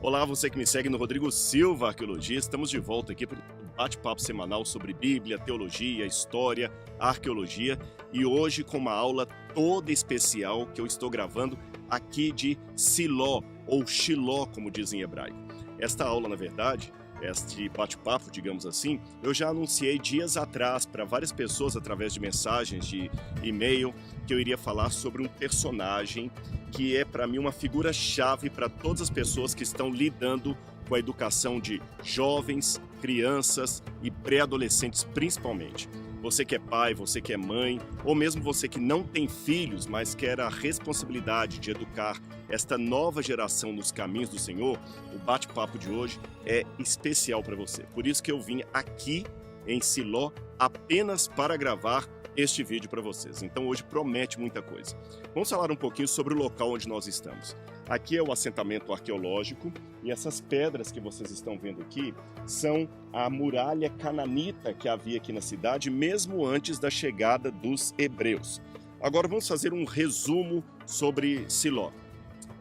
Olá, você que me segue no Rodrigo Silva Arqueologia. Estamos de volta aqui para um bate-papo semanal sobre Bíblia, teologia, história, arqueologia e hoje com uma aula toda especial que eu estou gravando aqui de Siló, ou Shiló, como dizem em hebraico. Esta aula, na verdade, este bate-papo, digamos assim, eu já anunciei dias atrás para várias pessoas através de mensagens de e-mail que eu iria falar sobre um personagem que é para mim uma figura-chave para todas as pessoas que estão lidando com a educação de jovens, crianças e pré-adolescentes principalmente. Você que é pai, você que é mãe, ou mesmo você que não tem filhos, mas quer a responsabilidade de educar esta nova geração nos caminhos do Senhor, o bate-papo de hoje é especial para você. Por isso que eu vim aqui em Siló apenas para gravar este vídeo para vocês. Então hoje promete muita coisa. Vamos falar um pouquinho sobre o local onde nós estamos. Aqui é o assentamento arqueológico e essas pedras que vocês estão vendo aqui são a muralha cananita que havia aqui na cidade, mesmo antes da chegada dos hebreus. Agora vamos fazer um resumo sobre Siló.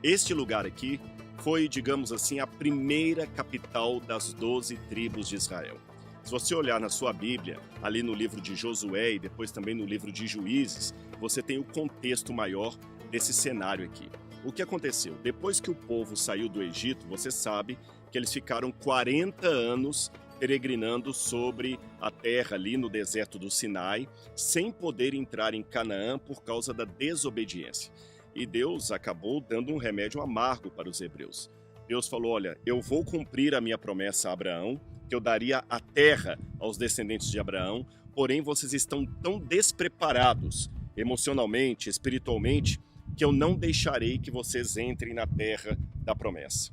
Este lugar aqui foi, digamos assim, a primeira capital das 12 tribos de Israel. Se você olhar na sua Bíblia, ali no livro de Josué e depois também no livro de Juízes, você tem o contexto maior desse cenário aqui. O que aconteceu? Depois que o povo saiu do Egito, você sabe que eles ficaram 40 anos peregrinando sobre a terra ali no deserto do Sinai, sem poder entrar em Canaã por causa da desobediência. E Deus acabou dando um remédio amargo para os hebreus. Deus falou, olha, eu vou cumprir a minha promessa a Abraão, que eu daria a terra aos descendentes de Abraão, porém vocês estão tão despreparados, emocionalmente, espiritualmente, que eu não deixarei que vocês entrem na terra da promessa.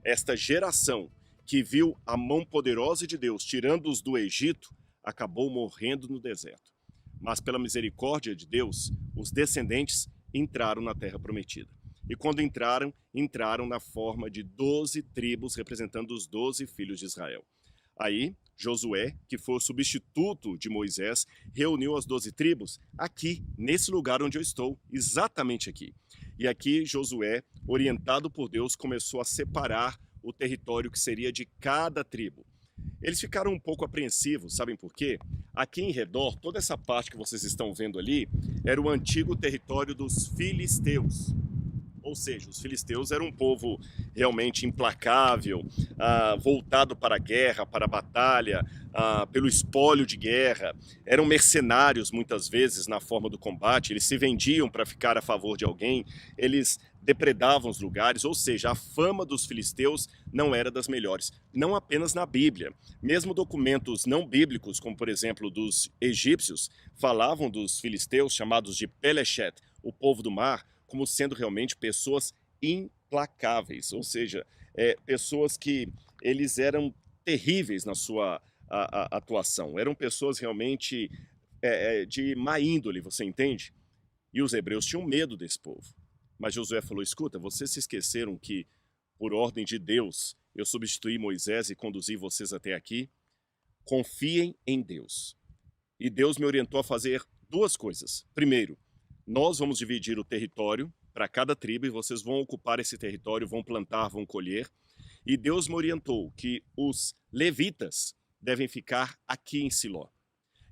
Esta geração que viu a mão poderosa de Deus tirando-os do Egito, acabou morrendo no deserto. Mas pela misericórdia de Deus, os descendentes entraram na terra prometida. E quando entraram, entraram na forma de 12 tribos representando os 12 filhos de Israel. Aí, Josué, que foi o substituto de Moisés, reuniu as 12 tribos aqui, nesse lugar onde eu estou, exatamente aqui. E aqui Josué, orientado por Deus, começou a separar o território que seria de cada tribo. Eles ficaram um pouco apreensivos, sabem por quê? Aqui em redor, toda essa parte que vocês estão vendo ali, era o antigo território dos filisteus. Ou seja, os filisteus eram um povo realmente implacável, voltado para a guerra, para a batalha, pelo espólio de guerra. Eram mercenários muitas vezes na forma do combate, eles se vendiam para ficar a favor de alguém, eles depredavam os lugares, ou seja, a fama dos filisteus não era das melhores. Não apenas na Bíblia, mesmo documentos não bíblicos, como por exemplo dos egípcios, falavam dos filisteus chamados de Pelechet, o povo do mar, como sendo realmente pessoas implacáveis, ou seja, pessoas que eles eram terríveis na sua atuação, eram pessoas realmente de má índole, você entende? E os hebreus tinham medo desse povo. Mas Josué falou, escuta, vocês se esqueceram que, por ordem de Deus, eu substituí Moisés e conduzi vocês até aqui? Confiem em Deus. E Deus me orientou a fazer duas coisas. Primeiro, nós vamos dividir o território para cada tribo e vocês vão ocupar esse território, vão plantar, vão colher. E Deus me orientou que os levitas devem ficar aqui em Siló.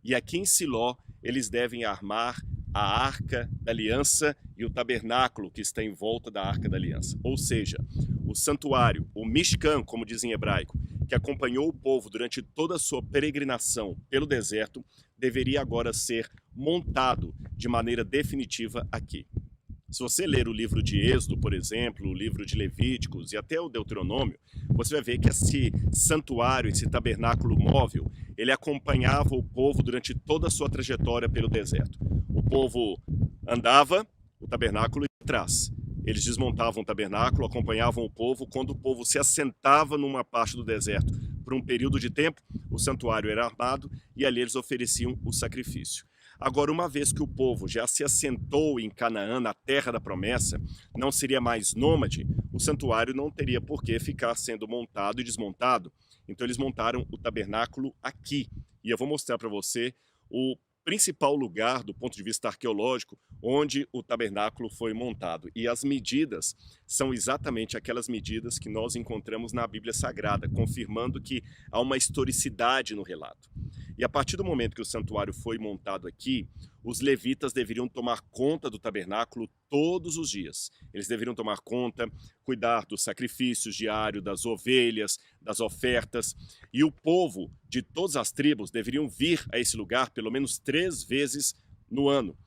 E aqui em Siló eles devem armar a Arca da Aliança e o tabernáculo que está em volta da Arca da Aliança. Ou seja, o santuário, o Mishkan, como dizem em hebraico, que acompanhou o povo durante toda a sua peregrinação pelo deserto, deveria agora ser montado de maneira definitiva aqui. Se você ler o livro de Êxodo, por exemplo, o livro de Levíticos e até o Deuteronômio, você vai ver que esse santuário, esse tabernáculo móvel, ele acompanhava o povo durante toda a sua trajetória pelo deserto. O povo andava, o tabernáculo ia atrás. Eles desmontavam o tabernáculo, acompanhavam o povo. Quando o povo se assentava numa parte do deserto por um período de tempo, o santuário era armado e ali eles ofereciam o sacrifício. Agora, uma vez que o povo já se assentou em Canaã, na terra da promessa, não seria mais nômade, o santuário não teria por que ficar sendo montado e desmontado. Então eles montaram o tabernáculo aqui. E eu vou mostrar para você o principal lugar do ponto de vista arqueológico onde o tabernáculo foi montado. E as medidas são exatamente aquelas medidas que nós encontramos na Bíblia Sagrada, confirmando que há uma historicidade no relato. E a partir do momento que o santuário foi montado aqui, os levitas deveriam tomar conta do tabernáculo todos os dias. Eles deveriam tomar conta, cuidar dos sacrifícios diários, das ovelhas, das ofertas. E o povo de todas as tribos deveriam vir a esse lugar pelo menos 3 vezes no ano.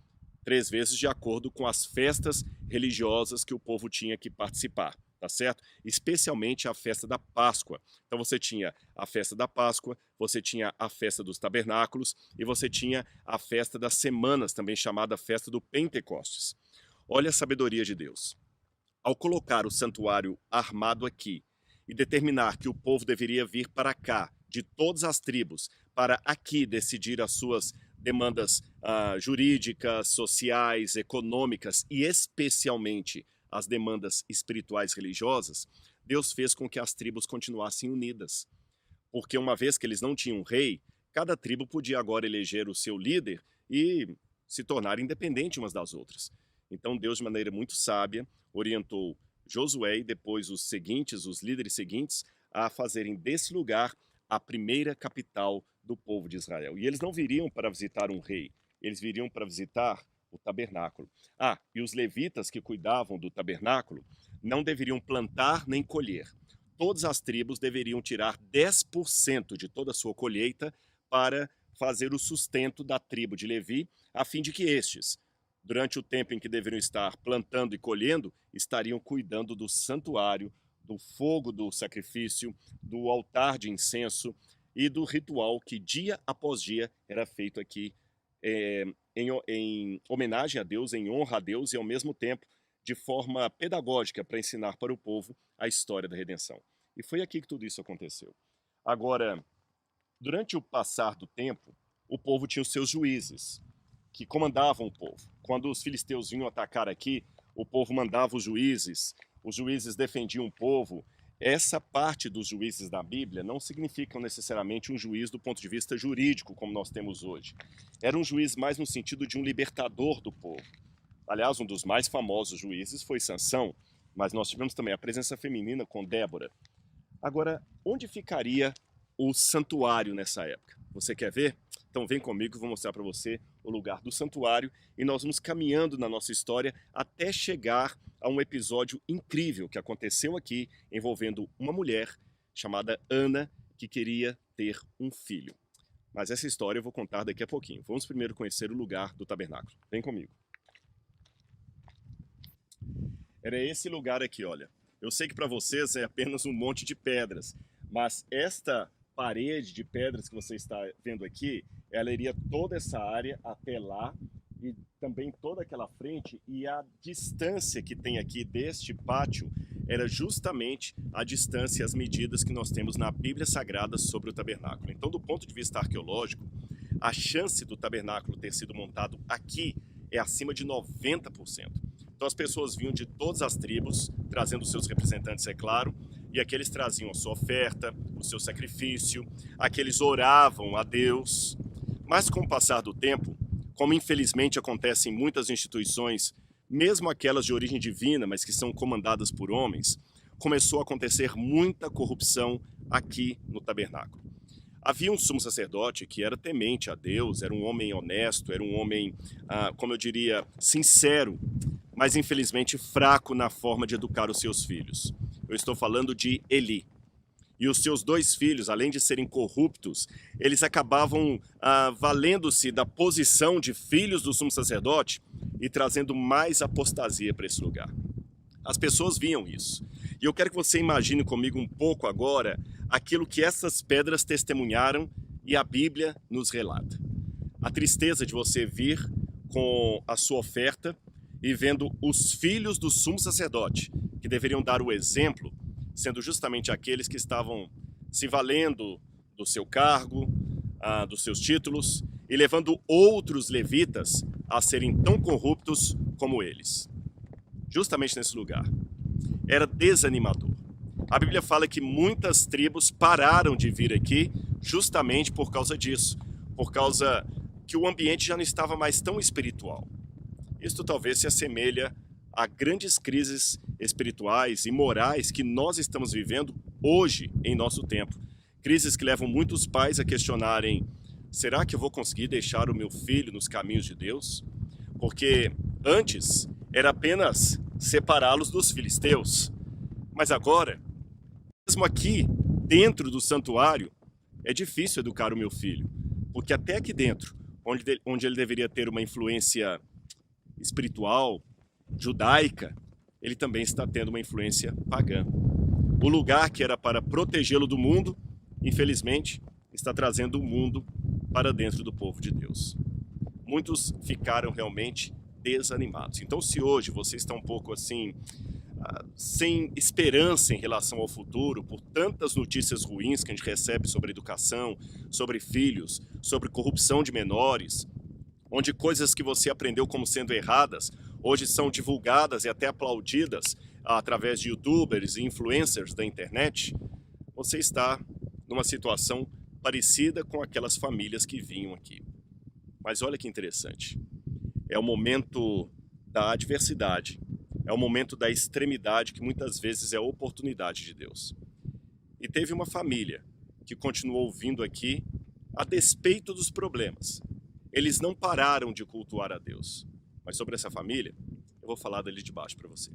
3 vezes de acordo com as festas religiosas que o povo tinha que participar, tá certo? Especialmente a festa da Páscoa. Então você tinha a festa da Páscoa, você tinha a festa dos tabernáculos e você tinha a festa das semanas, também chamada festa do Pentecostes. Olha a sabedoria de Deus. Ao colocar o santuário armado aqui e determinar que o povo deveria vir para cá, de todas as tribos, para aqui decidir as suas demandas jurídicas, sociais, econômicas e especialmente as demandas espirituais religiosas, Deus fez com que as tribos continuassem unidas. Porque uma vez que eles não tinham rei, cada tribo podia agora eleger o seu líder e se tornar independente umas das outras. Então Deus, de maneira muito sábia, orientou Josué e depois os líderes seguintes, a fazerem desse lugar a primeira capital do povo de Israel. E eles não viriam para visitar um rei, eles viriam para visitar o tabernáculo. E os levitas que cuidavam do tabernáculo não deveriam plantar nem colher. Todas as tribos deveriam tirar 10% de toda a sua colheita para fazer o sustento da tribo de Levi, a fim de que estes, durante o tempo em que deveriam estar plantando e colhendo, estariam cuidando do santuário, do fogo do sacrifício, do altar de incenso e do ritual que dia após dia era feito aqui em homenagem a Deus, em honra a Deus e ao mesmo tempo de forma pedagógica para ensinar para o povo a história da redenção. E foi aqui que tudo isso aconteceu. Agora, durante o passar do tempo, o povo tinha os seus juízes, que comandavam o povo. Quando os filisteus vinham atacar aqui, o povo mandava os juízes defendiam o povo. Essa parte dos juízes da Bíblia não significam necessariamente um juiz do ponto de vista jurídico, como nós temos hoje. Era um juiz mais no sentido de um libertador do povo. Aliás, um dos mais famosos juízes foi Sansão, mas nós tivemos também a presença feminina com Débora. Agora, onde ficaria o santuário nessa época? Você quer ver? Então vem comigo que eu vou mostrar para você o lugar do santuário e nós vamos caminhando na nossa história até chegar a um episódio incrível que aconteceu aqui envolvendo uma mulher chamada Ana que queria ter um filho. Mas essa história eu vou contar daqui a pouquinho. Vamos primeiro conhecer o lugar do tabernáculo. Vem comigo. Era esse lugar aqui, olha. Eu sei que para vocês é apenas um monte de pedras, mas esta parede de pedras que você está vendo aqui, ela iria toda essa área até lá e também toda aquela frente, e a distância que tem aqui deste pátio era justamente a distância e as medidas que nós temos na Bíblia Sagrada sobre o tabernáculo. Então, do ponto de vista arqueológico, a chance do tabernáculo ter sido montado aqui é acima de 90%. Então as pessoas vinham de todas as tribos, trazendo seus representantes, é claro, e aqueles traziam a sua oferta, o seu sacrifício, aqueles oravam a Deus. Mas com o passar do tempo, como infelizmente acontece em muitas instituições, mesmo aquelas de origem divina, mas que são comandadas por homens, começou a acontecer muita corrupção aqui no tabernáculo. Havia um sumo sacerdote que era temente a Deus, era um homem honesto, era um homem, como eu diria, sincero, mas infelizmente fraco na forma de educar os seus filhos. Eu estou falando de Eli. E os seus 2 filhos, além de serem corruptos, eles acabavam valendo-se da posição de filhos do sumo sacerdote e trazendo mais apostasia para esse lugar. As pessoas viam isso. E eu quero que você imagine comigo um pouco agora aquilo que essas pedras testemunharam e a Bíblia nos relata. A tristeza de você vir com a sua oferta e vendo os filhos do sumo sacerdote, que deveriam dar o exemplo, sendo justamente aqueles que estavam se valendo do seu cargo, dos seus títulos, e levando outros levitas a serem tão corruptos como eles. Justamente nesse lugar. Era desanimador. A Bíblia fala que muitas tribos pararam de vir aqui justamente por causa disso, por causa que o ambiente já não estava mais tão espiritual. Isto talvez se assemelha a grandes crises espirituais e morais que nós estamos vivendo hoje em nosso tempo. Crises que levam muitos pais a questionarem: será que eu vou conseguir deixar o meu filho nos caminhos de Deus? Porque antes era apenas separá-los dos filisteus, mas agora, mesmo aqui dentro do santuário, é difícil educar o meu filho, porque até aqui dentro, onde ele deveria ter uma influência espiritual, judaica, ele também está tendo uma influência pagã. O lugar que era para protegê-lo do mundo, infelizmente, está trazendo o mundo para dentro do povo de Deus. Muitos ficaram realmente desanimados. Então, se hoje você está um pouco assim, sem esperança em relação ao futuro, por tantas notícias ruins que a gente recebe sobre educação, sobre filhos, sobre corrupção de menores, onde coisas que você aprendeu como sendo erradas, hoje são divulgadas e até aplaudidas através de youtubers e influencers da internet, você está numa situação parecida com aquelas famílias que vinham aqui. Mas olha que interessante, é o momento da adversidade, é o momento da extremidade que muitas vezes é a oportunidade de Deus. E teve uma família que continuou vindo aqui a despeito dos problemas. Eles não pararam de cultuar a Deus. Mas sobre essa família, eu vou falar dali de baixo para você.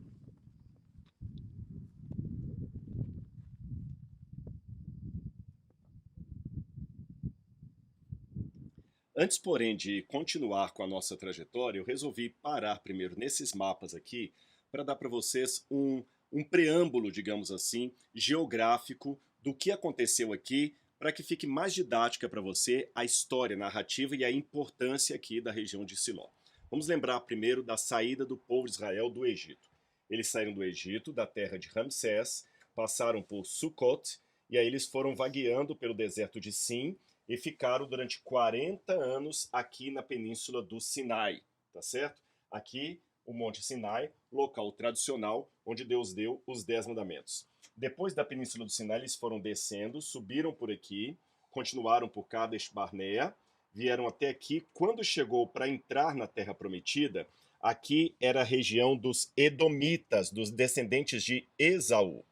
Antes, porém, de continuar com a nossa trajetória, eu resolvi parar primeiro nesses mapas aqui para dar para vocês um preâmbulo, digamos assim, geográfico do que aconteceu aqui, para que fique mais didática para você a história, a narrativa e a importância aqui da região de Siló. Vamos lembrar primeiro da saída do povo de Israel do Egito. Eles saíram do Egito, da terra de Ramsés, passaram por Sucot, e aí eles foram vagueando pelo deserto de Sim, e ficaram durante 40 anos aqui na península do Sinai, tá certo? Aqui, o Monte Sinai, local tradicional onde Deus deu os 10 mandamentos. Depois da península do Sinai, eles foram descendo, subiram por aqui, continuaram por Kadesh Barnea, vieram até aqui. Quando chegou para entrar na Terra Prometida, aqui era a região dos Edomitas, dos descendentes de Esaú.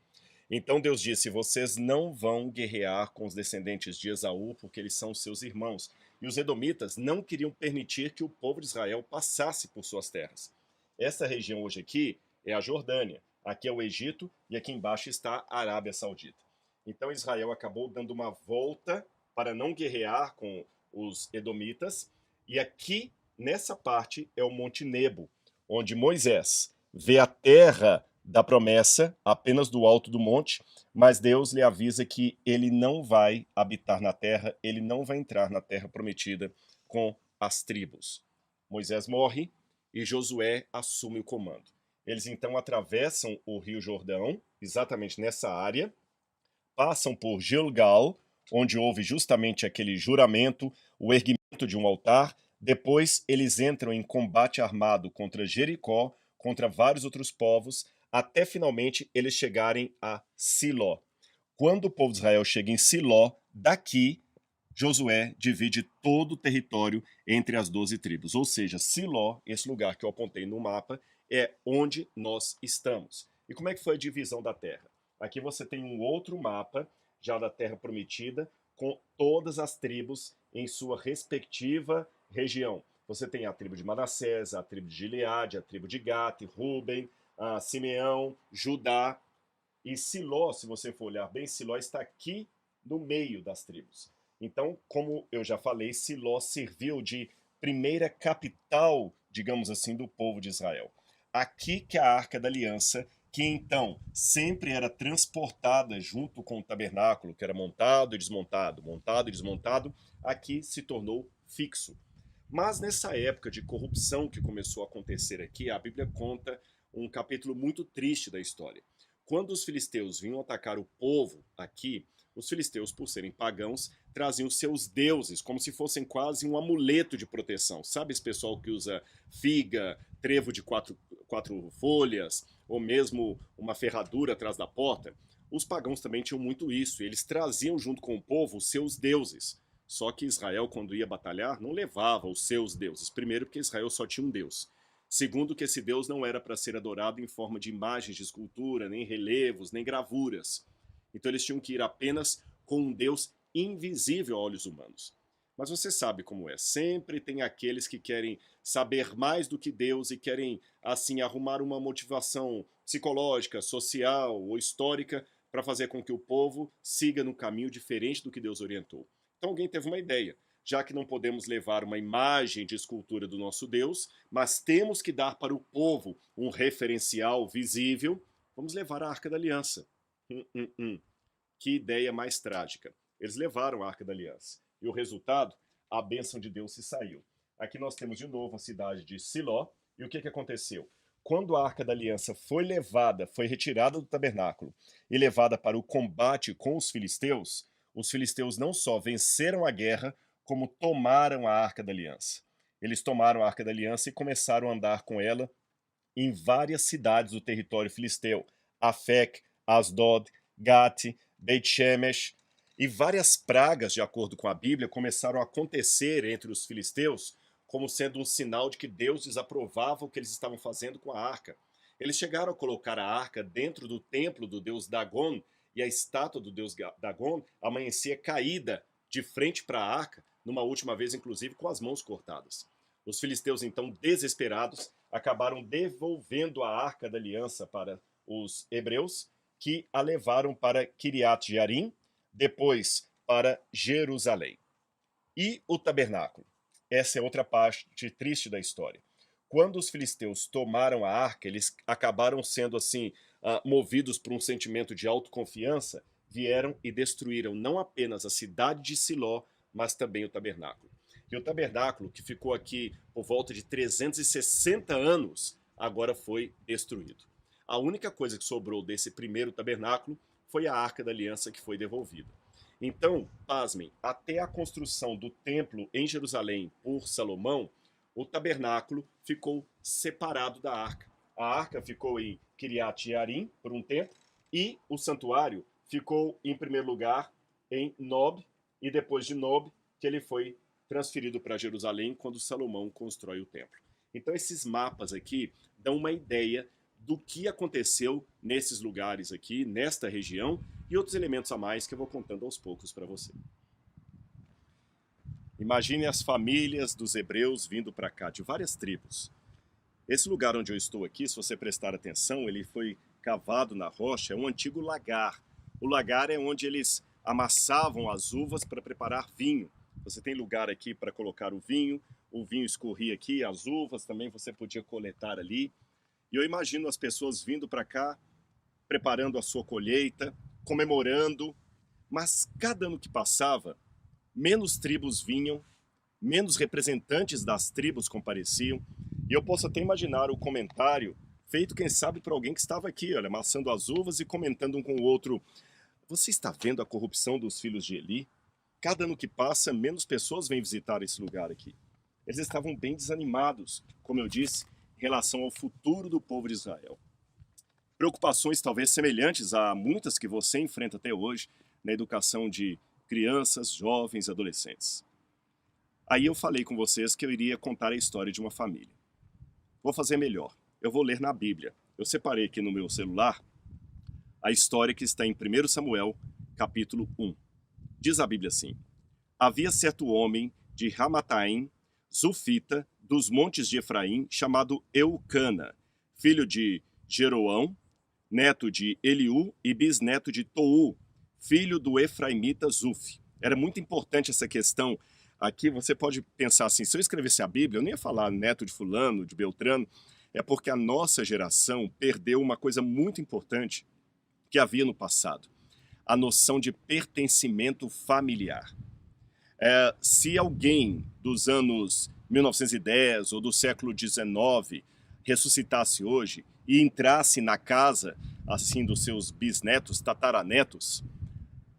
Então Deus disse: vocês não vão guerrear com os descendentes de Esaú, porque eles são seus irmãos. E os edomitas não queriam permitir que o povo de Israel passasse por suas terras. Essa região hoje aqui é a Jordânia, aqui é o Egito e aqui embaixo está a Arábia Saudita. Então Israel acabou dando uma volta para não guerrear com os edomitas, e aqui nessa parte é o Monte Nebo, onde Moisés vê a terra da promessa apenas do alto do monte, mas Deus lhe avisa que ele não vai habitar na terra, ele não vai entrar na terra prometida com as tribos. Moisés morre e Josué assume o comando. Eles então atravessam o Rio Jordão, exatamente nessa área, passam por Gilgal, onde houve justamente aquele juramento, o erguimento de um altar. Depois eles entram em combate armado contra Jericó, contra vários outros povos, até finalmente eles chegarem a Siló. Quando o povo de Israel chega em Siló, daqui Josué divide todo o território entre as 12 tribos. Ou seja, Siló, esse lugar que eu apontei no mapa, é onde nós estamos. E como é que foi a divisão da terra? Aqui você tem um outro mapa, já da terra prometida, com todas as tribos em sua respectiva região. Você tem a tribo de Manassés, a tribo de Gileade, a tribo de Gate, Ruben, Simeão, Judá. E Siló, se você for olhar bem, Siló está aqui no meio das tribos. Então, como eu já falei, Siló serviu de primeira capital, digamos assim, do povo de Israel. Aqui que a Arca da Aliança, que então sempre era transportada junto com o tabernáculo, que era montado e desmontado, aqui se tornou fixo. Mas nessa época de corrupção que começou a acontecer aqui, a Bíblia conta um capítulo muito triste da história. Quando os filisteus vinham atacar o povo aqui, os filisteus, por serem pagãos, traziam seus deuses, como se fossem quase um amuleto de proteção. Sabe esse pessoal que usa figa, trevo de quatro folhas, ou mesmo uma ferradura atrás da porta? Os pagãos também tinham muito isso, e eles traziam junto com o povo os seus deuses. Só que Israel, quando ia batalhar, não levava os seus deuses. Primeiro, porque Israel só tinha um Deus. Segundo, que esse Deus não era para ser adorado em forma de imagens de escultura, nem relevos, nem gravuras. Então eles tinham que ir apenas com um Deus invisível a olhos humanos. Mas você sabe como é. Sempre tem aqueles que querem saber mais do que Deus e querem, assim, arrumar uma motivação psicológica, social ou histórica para fazer com que o povo siga no caminho diferente do que Deus orientou. Então alguém teve uma ideia. Já que não podemos levar uma imagem de escultura do nosso Deus, mas temos que dar para o povo um referencial visível, vamos levar a Arca da Aliança. Que ideia mais trágica. Eles levaram a Arca da Aliança. E o resultado, a bênção de Deus se saiu. Aqui nós temos de novo a cidade de Siló. E o que aconteceu? Quando a Arca da Aliança foi levada, foi retirada do tabernáculo e levada para o combate com os filisteus não só venceram a guerra, como tomaram a Arca da Aliança. Eles tomaram a Arca da Aliança e começaram a andar com ela em várias cidades do território filisteu. Afec, Asdod, Gate, Beit Shemesh. E várias pragas, de acordo com a Bíblia, começaram a acontecer entre os filisteus como sendo um sinal de que Deus desaprovava o que eles estavam fazendo com a arca. Eles chegaram a colocar a arca dentro do templo do deus Dagon, e a estátua do deus Dagon amanhecia caída de frente para a arca, numa última vez, inclusive, com as mãos cortadas. Os filisteus, então, desesperados, acabaram devolvendo a Arca da Aliança para os hebreus, que a levaram para Kiriat Jearim, depois para Jerusalém. E o tabernáculo? Essa é outra parte triste da história. Quando os filisteus tomaram a arca, eles acabaram sendo assim movidos por um sentimento de autoconfiança, vieram e destruíram não apenas a cidade de Siló, mas também o tabernáculo. E o tabernáculo, que ficou aqui por volta de 360 anos, agora foi destruído. A única coisa que sobrou desse primeiro tabernáculo foi a Arca da Aliança, que foi devolvida. Então, pasmem, até a construção do templo em Jerusalém por Salomão, o tabernáculo ficou separado da arca. A arca ficou em Kiriat Jearim por um tempo e o santuário ficou, em primeiro lugar, em Nob, e depois de Nob, que ele foi transferido para Jerusalém quando Salomão constrói o templo. Então esses mapas aqui dão uma ideia do que aconteceu nesses lugares aqui, nesta região, e outros elementos a mais que eu vou contando aos poucos para você. Imagine as famílias dos hebreus vindo para cá, de várias tribos. Esse lugar onde eu estou aqui, se você prestar atenção, ele foi cavado na rocha, é um antigo lagar. O lagar é onde eles amassavam as uvas para preparar vinho. Você tem lugar aqui para colocar o vinho escorria aqui, as uvas também você podia coletar ali. E eu imagino as pessoas vindo para cá, preparando a sua colheita, comemorando, mas cada ano que passava, menos tribos vinham, menos representantes das tribos compareciam, e eu posso até imaginar o comentário feito, quem sabe, por alguém que estava aqui, olha, amassando as uvas e comentando um com o outro: você está vendo a corrupção dos filhos de Eli? Cada ano que passa, menos pessoas vêm visitar esse lugar aqui. Eles estavam bem desanimados, como eu disse, em relação ao futuro do povo de Israel. Preocupações talvez semelhantes a muitas que você enfrenta até hoje na educação de crianças, jovens, adolescentes. Aí eu falei com vocês que eu iria contar a história de uma família. Vou fazer melhor. Eu vou ler na Bíblia. Eu separei aqui no meu celular a história que está em 1 Samuel, capítulo 1. Diz a Bíblia assim: havia certo homem de Ramataim, Zufita, dos montes de Efraim, chamado Eucana, filho de Jeroão, neto de Eliú e bisneto de Tou, filho do efraimita Zuf. Era muito importante essa questão. Aqui você pode pensar assim, se eu escrevesse a Bíblia, eu não ia falar neto de fulano, de Beltrano, é porque a nossa geração perdeu uma coisa muito importante que havia no passado: a noção de pertencimento familiar. Se alguém dos anos 1910 ou do século XIX ressuscitasse hoje e entrasse na casa assim dos seus bisnetos, tataranetos,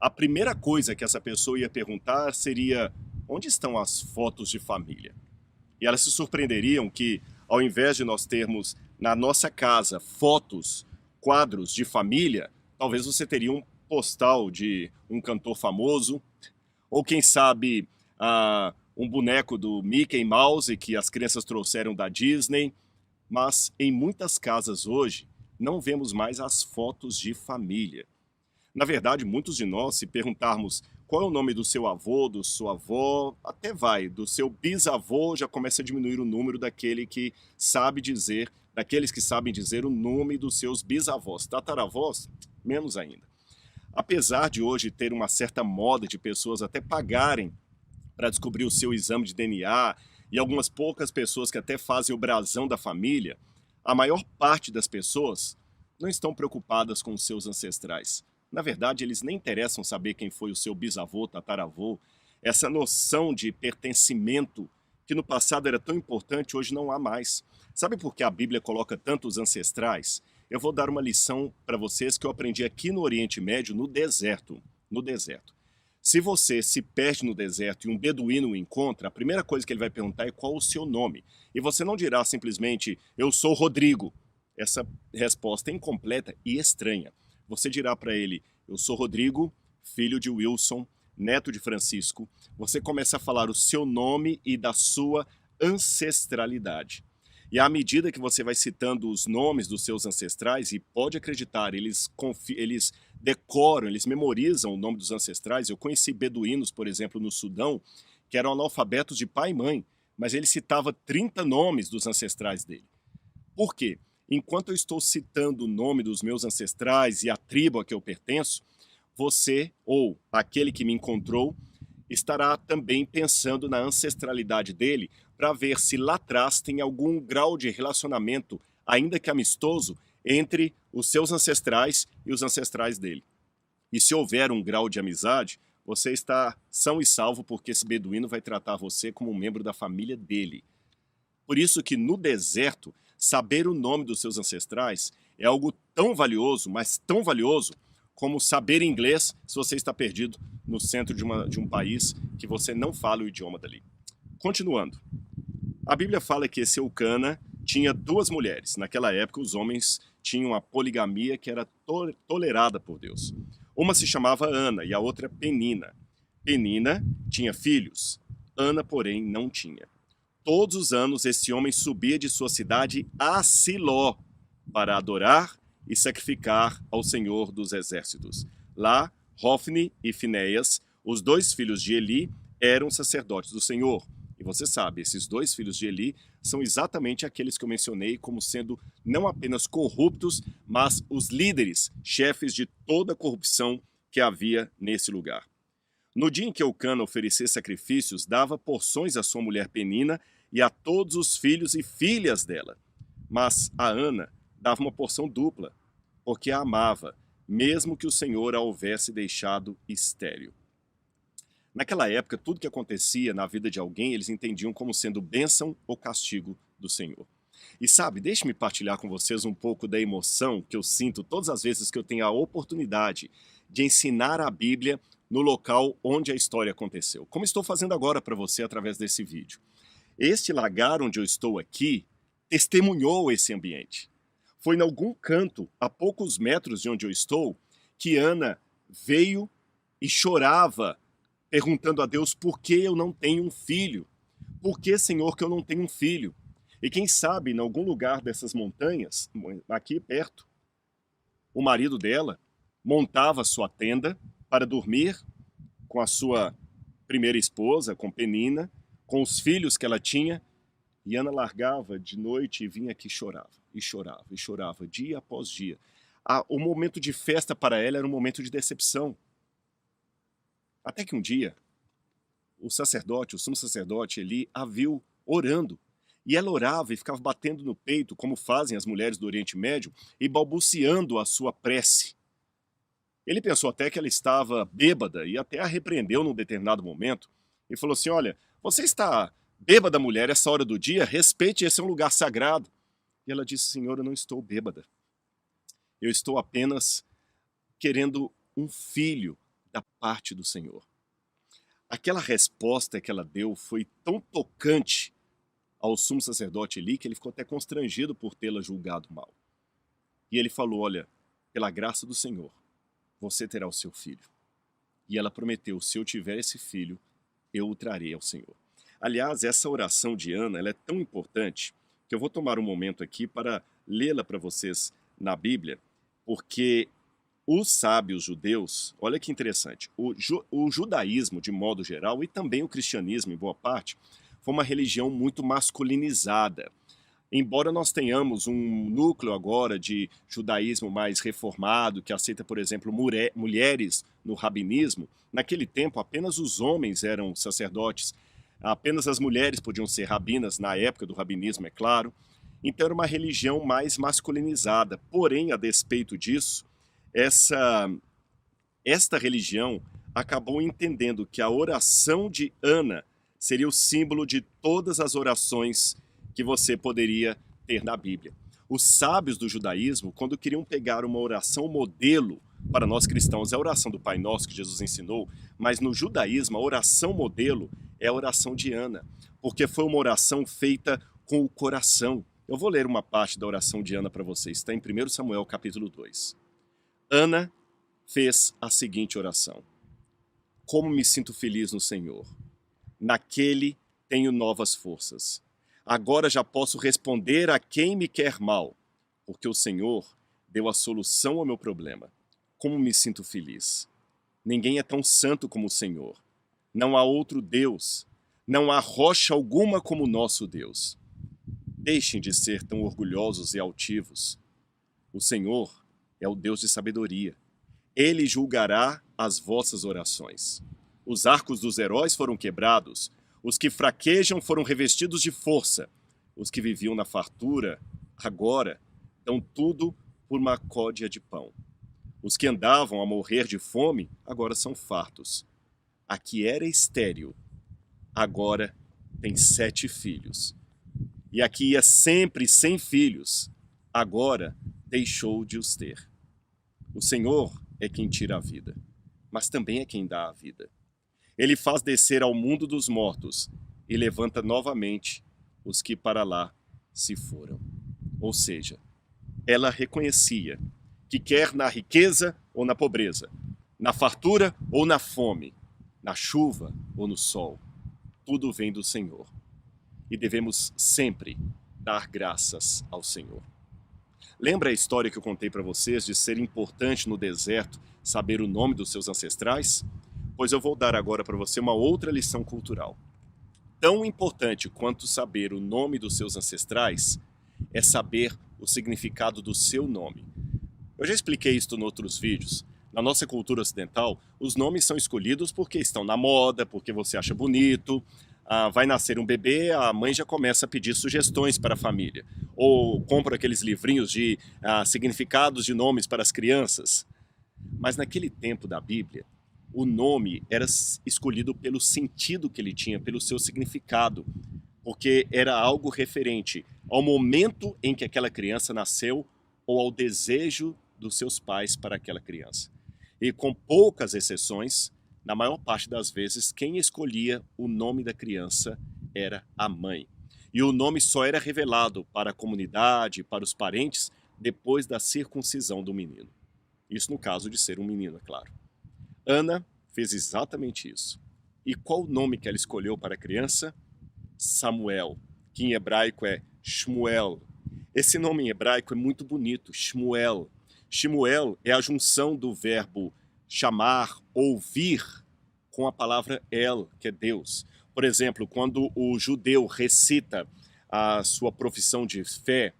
a primeira coisa que essa pessoa ia perguntar seria: onde estão as fotos de família? E elas se surpreenderiam que, ao invés de nós termos na nossa casa fotos, quadros de família, talvez você teria um postal de um cantor famoso, ou quem sabe um boneco do Mickey Mouse que as crianças trouxeram da Disney, mas em muitas casas hoje não vemos mais as fotos de família. Na verdade, muitos de nós, se perguntarmos qual é o nome do seu avô, do sua avó, até vai, do seu bisavô, já começa a diminuir o número daqueles que sabem dizer o nome dos seus bisavós. Tataravós, menos ainda. Apesar de hoje ter uma certa moda de pessoas até pagarem para descobrir o seu exame de DNA, e algumas poucas pessoas que até fazem o brasão da família, a maior parte das pessoas não estão preocupadas com os seus ancestrais. Na verdade, eles nem interessam saber quem foi o seu bisavô, tataravô. Essa noção de pertencimento, que no passado era tão importante, hoje não há mais. Sabe por que a Bíblia coloca tantos ancestrais? Eu vou dar uma lição para vocês que eu aprendi aqui no Oriente Médio, no deserto. No deserto. Se você se perde no deserto e um beduíno o encontra, a primeira coisa que ele vai perguntar é qual o seu nome. E você não dirá simplesmente, eu sou Rodrigo. Essa resposta é incompleta e estranha. Você dirá para ele, eu sou Rodrigo, filho de Wilson, neto de Francisco. Você começa a falar o seu nome e da sua ancestralidade. E à medida que você vai citando os nomes dos seus ancestrais, e pode acreditar, eles decoram, eles memorizam o nome dos ancestrais. Eu conheci beduínos, por exemplo, no Sudão, que eram analfabetos de pai e mãe, mas ele citava 30 nomes dos ancestrais dele. Por quê? Enquanto eu estou citando o nome dos meus ancestrais e a tribo a que eu pertenço, você, ou aquele que me encontrou, estará também pensando na ancestralidade dele para ver se lá atrás tem algum grau de relacionamento, ainda que amistoso, entre os seus ancestrais e os ancestrais dele. E se houver um grau de amizade, você está são e salvo porque esse beduíno vai tratar você como um membro da família dele. Por isso que no deserto, saber o nome dos seus ancestrais é algo tão valioso, mas tão valioso, como saber inglês se você está perdido no centro de um país que você não fala o idioma dali. Continuando. A Bíblia fala que esse Eucana tinha 2 mulheres. Naquela época, os homens tinham a poligamia que era tolerada por Deus. Uma se chamava Ana e a outra Penina. Penina tinha filhos. Ana, porém, não tinha. Todos os anos esse homem subia de sua cidade a Siló para adorar e sacrificar ao Senhor dos Exércitos. Lá, Hofni e Finéias, os 2 filhos de Eli, eram sacerdotes do Senhor. E você sabe, esses 2 filhos de Eli são exatamente aqueles que eu mencionei como sendo não apenas corruptos, mas os líderes, chefes de toda a corrupção que havia nesse lugar. No dia em que Eucana oferecia sacrifícios, dava porções à sua mulher Penina e a todos os filhos e filhas dela. Mas a Ana dava uma porção dupla, porque a amava, mesmo que o Senhor a houvesse deixado estéril. Naquela época, tudo que acontecia na vida de alguém, eles entendiam como sendo bênção ou castigo do Senhor. E sabe, deixe-me partilhar com vocês um pouco da emoção que eu sinto todas as vezes que eu tenho a oportunidade de ensinar a Bíblia no local onde a história aconteceu, como estou fazendo agora para você através desse vídeo. Este lagar onde eu estou aqui testemunhou esse ambiente. Foi em algum canto, a poucos metros de onde eu estou, que Ana veio e chorava, perguntando a Deus por que eu não tenho um filho. Por que, Senhor, que eu não tenho um filho? E quem sabe, em algum lugar dessas montanhas, aqui perto, o marido dela montava sua tenda para dormir com a sua primeira esposa, com Penina, com os filhos que ela tinha, e Ana largava de noite e vinha aqui e chorava, e chorava, e chorava, dia após dia. O momento de festa para ela era um momento de decepção. Até que um dia, o sumo sacerdote Eli, a viu orando. E ela orava e ficava batendo no peito, como fazem as mulheres do Oriente Médio, e balbuciando a sua prece. Ele pensou até que ela estava bêbada e até a repreendeu num determinado momento. E falou assim, olha, você está bêbada, mulher, essa hora do dia? Respeite, esse é um lugar sagrado. E ela disse, Senhor, eu não estou bêbada. Eu estou apenas querendo um filho da parte do Senhor. Aquela resposta que ela deu foi tão tocante ao sumo sacerdote Eli que ele ficou até constrangido por tê-la julgado mal. E ele falou, olha, pela graça do Senhor, você terá o seu filho. E ela prometeu, se eu tiver esse filho, eu o trarei ao Senhor. Aliás, essa oração de Ana, ela é tão importante que eu vou tomar um momento aqui para lê-la para vocês na Bíblia, porque os sábios judeus, olha que interessante, o judaísmo de modo geral e também o cristianismo em boa parte, foi uma religião muito masculinizada. Embora nós tenhamos um núcleo agora de judaísmo mais reformado, que aceita, por exemplo, mulheres no rabinismo, naquele tempo apenas os homens eram sacerdotes, apenas as mulheres podiam ser rabinas, na época do rabinismo, é claro. Então era uma religião mais masculinizada. Porém, a despeito disso, esta religião acabou entendendo que a oração de Ana seria o símbolo de todas as orações que você poderia ter na Bíblia. Os sábios do judaísmo, quando queriam pegar uma oração modelo para nós cristãos, é a oração do Pai Nosso que Jesus ensinou, mas no judaísmo a oração modelo é a oração de Ana, porque foi uma oração feita com o coração. Eu vou ler uma parte da oração de Ana para vocês, está em 1 Samuel capítulo 2. Ana fez a seguinte oração: como me sinto feliz no Senhor, naquele tenho novas forças. Agora já posso responder a quem me quer mal, porque o Senhor deu a solução ao meu problema. Como me sinto feliz. Ninguém é tão santo como o Senhor. Não há outro Deus. Não há rocha alguma como o nosso Deus. Deixem de ser tão orgulhosos e altivos. O Senhor é o Deus de sabedoria. Ele julgará as vossas orações. Os arcos dos heróis foram quebrados. Os que fraquejam foram revestidos de força. Os que viviam na fartura, agora, dão tudo por uma códea de pão. Os que andavam a morrer de fome, agora são fartos. A que era estéril, agora tem 7 filhos. E a que ia sempre sem filhos, agora deixou de os ter. O Senhor é quem tira a vida, mas também é quem dá a vida. Ele faz descer ao mundo dos mortos e levanta novamente os que para lá se foram. Ou seja, ela reconhecia que quer na riqueza ou na pobreza, na fartura ou na fome, na chuva ou no sol, tudo vem do Senhor. E devemos sempre dar graças ao Senhor. Lembra a história que eu contei para vocês de ser importante no deserto saber o nome dos seus ancestrais? Pois eu vou dar agora para você uma outra lição cultural. Tão importante quanto saber o nome dos seus ancestrais é saber o significado do seu nome. Eu já expliquei isso em outros vídeos. Na nossa cultura ocidental, os nomes são escolhidos porque estão na moda, porque você acha bonito. Vai nascer um bebê, a mãe já começa a pedir sugestões para a família. Ou compra aqueles livrinhos de significados de nomes para as crianças. Mas naquele tempo da Bíblia, o nome era escolhido pelo sentido que ele tinha, pelo seu significado, porque era algo referente ao momento em que aquela criança nasceu ou ao desejo dos seus pais para aquela criança. E com poucas exceções, na maior parte das vezes, quem escolhia o nome da criança era a mãe. E o nome só era revelado para a comunidade, para os parentes, depois da circuncisão do menino. Isso no caso de ser um menino, é claro. Ana fez exatamente isso. E qual o nome que ela escolheu para a criança? Samuel, que em hebraico é Shmuel. Esse nome em hebraico é muito bonito, Shmuel. Shmuel é a junção do verbo chamar, ouvir, com a palavra El, que é Deus. Por exemplo, quando o judeu recita a sua profissão de fé,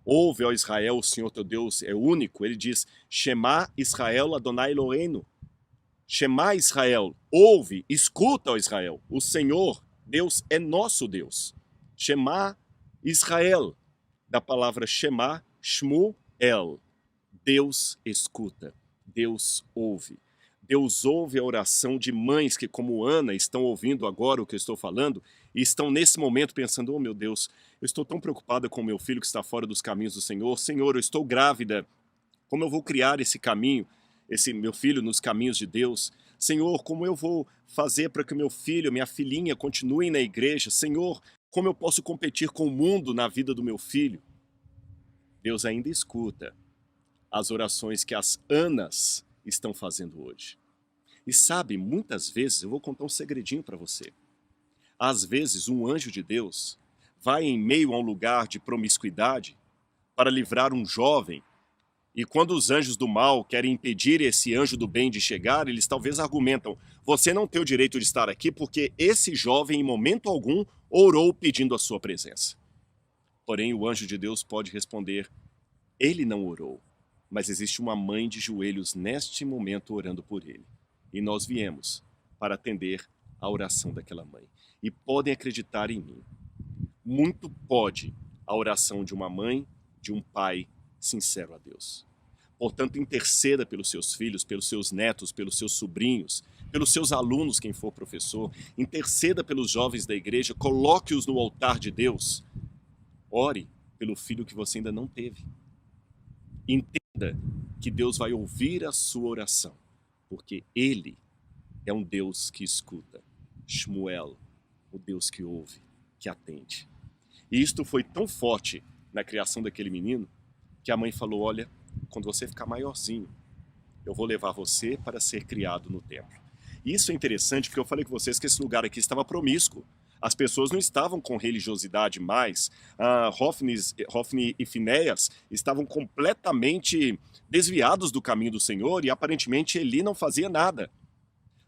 ouve, ó Israel, o Senhor teu Deus é único, ele diz, Shema Israel Adonai Eloheinu. Shema Israel, ouve, escuta, ó Israel, o Senhor, Deus, é nosso Deus. Shema Israel, da palavra Shema, Shmu El. Deus escuta, Deus ouve. Deus ouve a oração de mães que, como Ana, estão ouvindo agora o que eu estou falando e estão nesse momento pensando, oh meu Deus, eu estou tão preocupada com o meu filho que está fora dos caminhos do Senhor. Senhor, eu estou grávida, como eu vou criar esse caminho, esse meu filho nos caminhos de Deus? Senhor, como eu vou fazer para que o meu filho, minha filhinha continuem na igreja? Senhor, como eu posso competir com o mundo na vida do meu filho? Deus ainda escuta as orações que as Anas estão fazendo hoje. E sabe, muitas vezes, eu vou contar um segredinho para você. Às vezes, um anjo de Deus vai em meio a um lugar de promiscuidade para livrar um jovem. E quando os anjos do mal querem impedir esse anjo do bem de chegar, eles talvez argumentam: você não tem o direito de estar aqui porque esse jovem, em momento algum, orou pedindo a sua presença. Porém, o anjo de Deus pode responder: ele não orou, mas existe uma mãe de joelhos neste momento orando por ele. E nós viemos para atender a oração daquela mãe. E podem acreditar em mim. Muito pode a oração de uma mãe, de um pai sincero a Deus. Portanto, interceda pelos seus filhos, pelos seus netos, pelos seus sobrinhos, pelos seus alunos, quem for professor. Interceda pelos jovens da igreja, coloque-os no altar de Deus. Ore pelo filho que você ainda não teve. Entenda que Deus vai ouvir a sua oração, porque Ele é um Deus que escuta. Shmuel, o Deus que ouve, que atende. E isto foi tão forte na criação daquele menino, que a mãe falou: olha, quando você ficar maiorzinho, eu vou levar você para ser criado no templo. E isso é interessante porque eu falei com vocês que esse lugar aqui estava promíscuo. As pessoas não estavam com religiosidade mais. Hofni e Finéias estavam completamente desviados do caminho do Senhor e aparentemente Eli não fazia nada.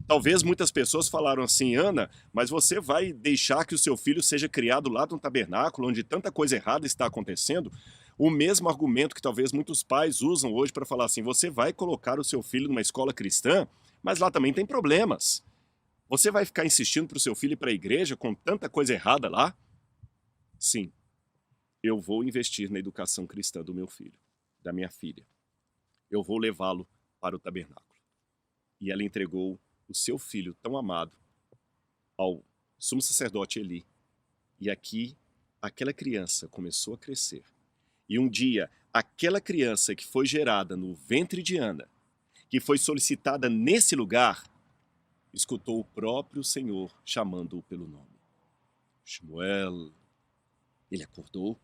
Talvez muitas pessoas falaram assim: Ana, mas você vai deixar que o seu filho seja criado lá no tabernáculo, onde tanta coisa errada está acontecendo? O mesmo argumento que talvez muitos pais usam hoje para falar assim: você vai colocar o seu filho numa escola cristã, mas lá também tem problemas. Você vai ficar insistindo para o seu filho ir para a igreja com tanta coisa errada lá? Sim, eu vou investir na educação cristã do meu filho, da minha filha. Eu vou levá-lo para o tabernáculo. E ela entregou o seu filho tão amado ao sumo sacerdote Eli. E aqui, aquela criança começou a crescer. E um dia, aquela criança que foi gerada no ventre de Ana, que foi solicitada nesse lugar, escutou o próprio Senhor chamando-o pelo nome. Shmuel. Ele acordou,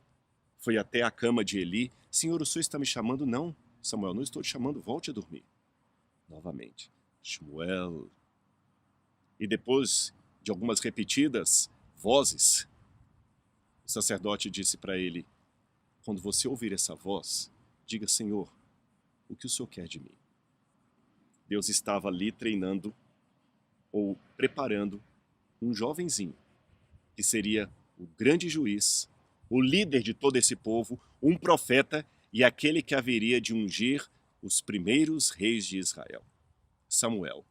foi até a cama de Eli. Senhor, o senhor está me chamando? Não, Samuel, não estou te chamando, volte a dormir. Novamente, Shmuel. E depois de algumas repetidas vozes, o sacerdote disse para ele: quando você ouvir essa voz, diga: Senhor, o que o senhor quer de mim? Deus estava ali treinando ou preparando um jovenzinho que seria o grande juiz, o líder de todo esse povo, um profeta e aquele que haveria de ungir os primeiros reis de Israel, Samuel.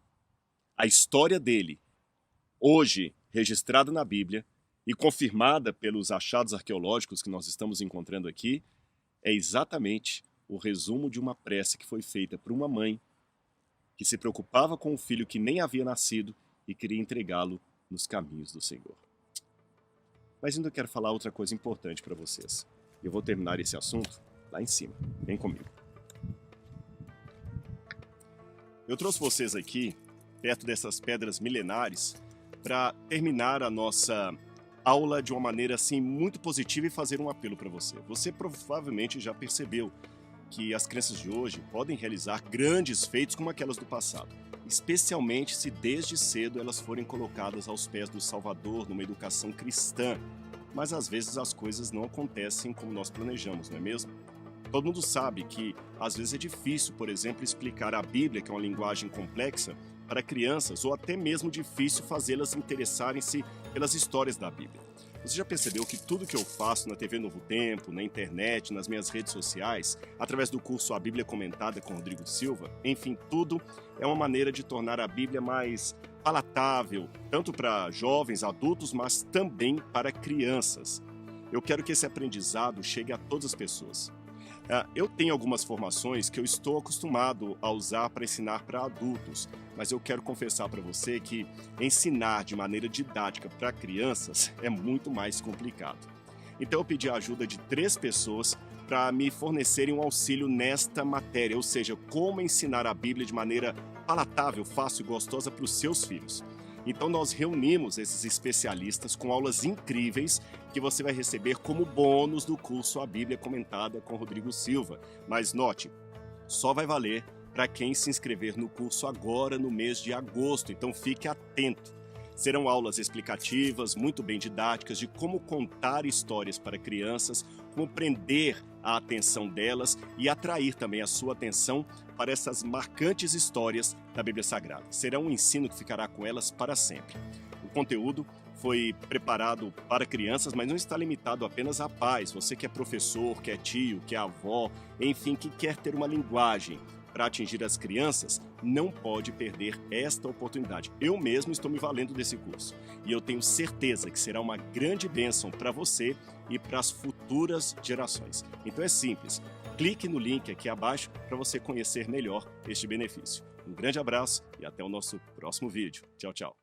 A história dele, hoje registrada na Bíblia e confirmada pelos achados arqueológicos que nós estamos encontrando aqui, é exatamente o resumo de uma prece que foi feita por uma mãe que se preocupava com o filho que nem havia nascido e queria entregá-lo nos caminhos do Senhor. Mas ainda quero falar outra coisa importante para vocês. Eu vou terminar esse assunto lá em cima. Vem comigo. Eu trouxe vocês aqui, perto dessas pedras milenares, para terminar a nossa aula de uma maneira assim muito positiva e fazer um apelo para você. Você provavelmente já percebeu que as crianças de hoje podem realizar grandes feitos como aquelas do passado, especialmente se desde cedo elas forem colocadas aos pés do Salvador numa educação cristã. Mas às vezes as coisas não acontecem como nós planejamos, não é mesmo? Todo mundo sabe que às vezes é difícil, por exemplo, explicar a Bíblia, que é uma linguagem complexa, para crianças, ou até mesmo difícil fazê-las interessarem-se pelas histórias da Bíblia. Você já percebeu que tudo que eu faço na TV Novo Tempo, na internet, nas minhas redes sociais, através do curso A Bíblia Comentada com Rodrigo Silva, enfim, tudo é uma maneira de tornar a Bíblia mais palatável, tanto para jovens, adultos, mas também para crianças. Eu quero que esse aprendizado chegue a todas as pessoas. Eu tenho algumas formações que eu estou acostumado a usar para ensinar para adultos, mas eu quero confessar para você que ensinar de maneira didática para crianças é muito mais complicado. Então eu pedi a ajuda de 3 pessoas para me fornecerem um auxílio nesta matéria, ou seja, como ensinar a Bíblia de maneira palatável, fácil e gostosa para os seus filhos. Então nós reunimos esses especialistas com aulas incríveis que você vai receber como bônus do curso A Bíblia Comentada com Rodrigo Silva. Mas note, só vai valer para quem se inscrever no curso agora no mês de agosto, então fique atento. Serão aulas explicativas, muito bem didáticas, de como contar histórias para crianças, como prender a atenção delas e atrair também a sua atenção para essas marcantes histórias da Bíblia Sagrada. Será um ensino que ficará com elas para sempre. O conteúdo foi preparado para crianças, mas não está limitado apenas a pais. Você que é professor, que é tio, que é avó, enfim, que quer ter uma linguagem para atingir as crianças, não pode perder esta oportunidade. Eu mesmo estou me valendo desse curso e eu tenho certeza que será uma grande bênção para você e para as futuras gerações. Então é simples, clique no link aqui abaixo para você conhecer melhor este benefício. Um grande abraço e até o nosso próximo vídeo. Tchau, tchau.